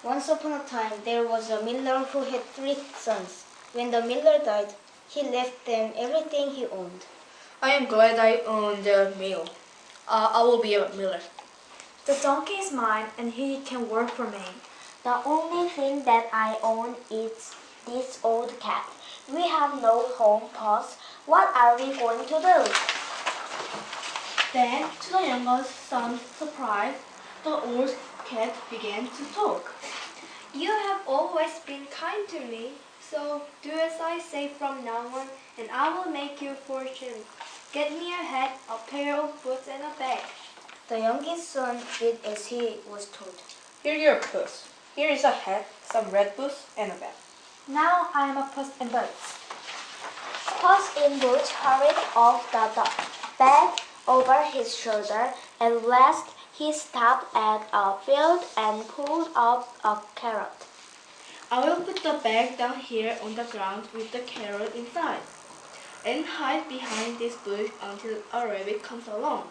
Once upon a time, there was a miller who had 3 sons. When the miller died, he left them everything he owned. I am glad I own the mill. I will be a miller. The donkey is mine and he can work for me. The only thing that I own is this old cat. We have no home, Puss. What are we going to do? Then, to the youngest son's surprise, the old cat began to talk. You have always been kind to me, so do as I say from now on, and I will make your fortune. Get me a hat, a pair of boots, and a bag. The youngest son did as he was told. Here you are, Puss. Here is a hat, some red boots, and a bag. Now I am a Puss in Boots. Puss in Boots hurried off the bag over his shoulder. At last he stopped at a field and pulled up a carrot. I will put the bag down here on the ground with the carrot inside, and hide behind this bush until a rabbit comes along.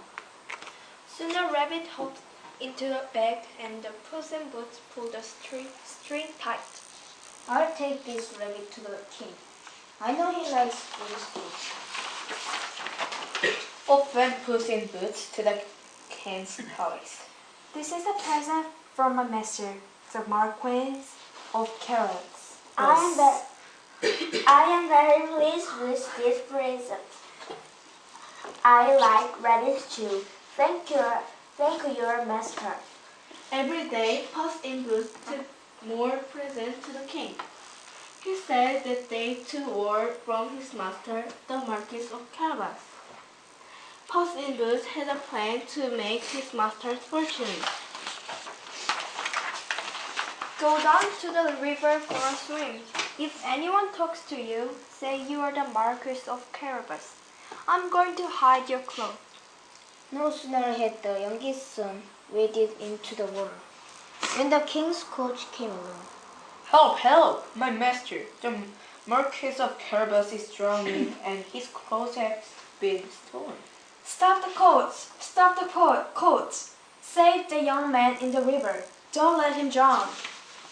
Soon a rabbit hopped into the bag, and the Puss in Boots pulled the string tight. I'll take this rabbit to the king. I know he likes these food. Off went Puss in Boots to the king's palace. This is a present from my master, the Marquis of Carrots. I am very pleased with this present. I like radish too. Thank you, your master. Every day, Puss in Boots took more presents to the king. He said that they too were from his master, the Marquis of Carabas. Puss in Boots had a plan to make his master's fortune. Go down to the river for a swim. If anyone talks to you, say you are the Marquis of Carabas. I'm going to hide your clothes. No sooner had the youngest son waded into the water when the king's coach came along. Help, help, my master! The Marquis of Carabas is drowning and his clothes have been stolen. Stop the coats! Stop the coats! Save the young man in the river. Don't let him drown.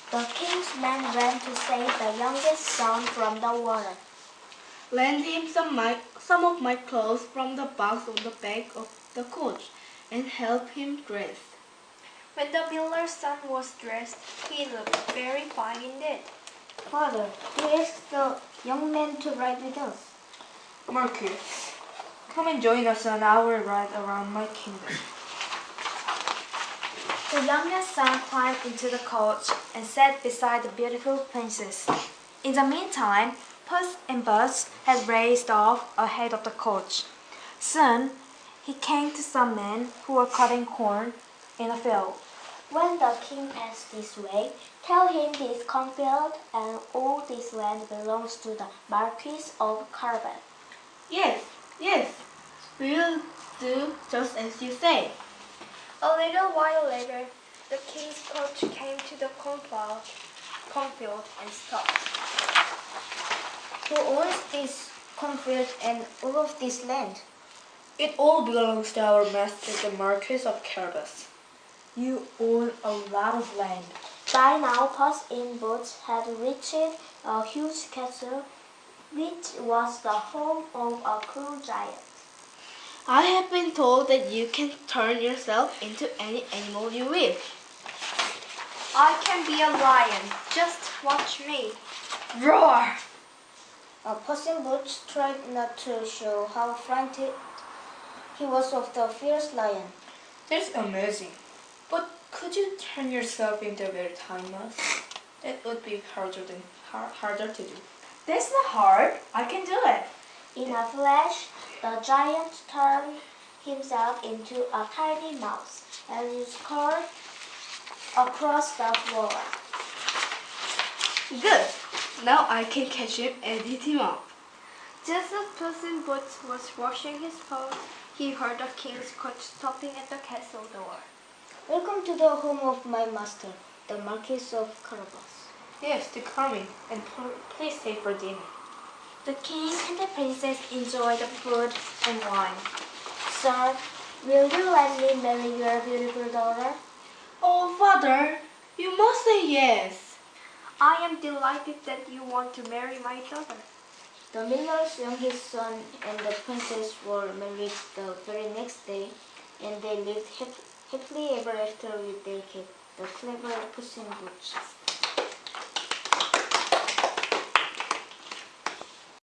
The king's men ran to save the youngest son from the water. Lend him some of my clothes from the box on the back of the coach and help him dress. When the miller's son was dressed, he looked very fine indeed. Father, he asked the young man to ride with us. Marquis, come and join us on our ride around my kingdom. The youngest son climbed into the coach and sat beside the beautiful princess. In the meantime, Puss in Boots had raced off ahead of the coach. Soon, he came to some men who were cutting corn in a field. When the king passed this way, tell him this cornfield and all this land belongs to the Marquis of Carabas. Yes, yes, we'll do just as you say. A little while later, the king's coach came to the cornfield and stopped. Who owns this cornfield and all of this land? It all belongs to our master, the Marquis of Carabas. You own a lot of land. By now, Puss in Boots had reached a huge castle, which was the home of a cruel giant. I have been told that you can turn yourself into any animal you wish. I can be a lion. Just watch me. Roar! Puss in Boots tried not to show how frightened he was of the fierce lion. That's amazing. But could you turn yourself into a very tiny mouse? That would be harder to do. That's not hard. I can do it. In a flash, the giant turned himself into a tiny mouse and he scurried across the floor. Good. Now I can catch him and eat him up. Just as Puss in Boots was washing his paws, he heard the king's coach stopping at the castle door. Welcome to the home of my master, the Marquis of Carabas. Yes, to come in and please stay for dinner. The king and the princess enjoyed the food and wine. Sir, will you let me marry your beautiful daughter? Oh, father, You must say yes. I am delighted that you want to marry my daughter. The miller's youngest son and the princess were married the very next day, and they lived happily ever after with their cat, the clever Puss in Boots.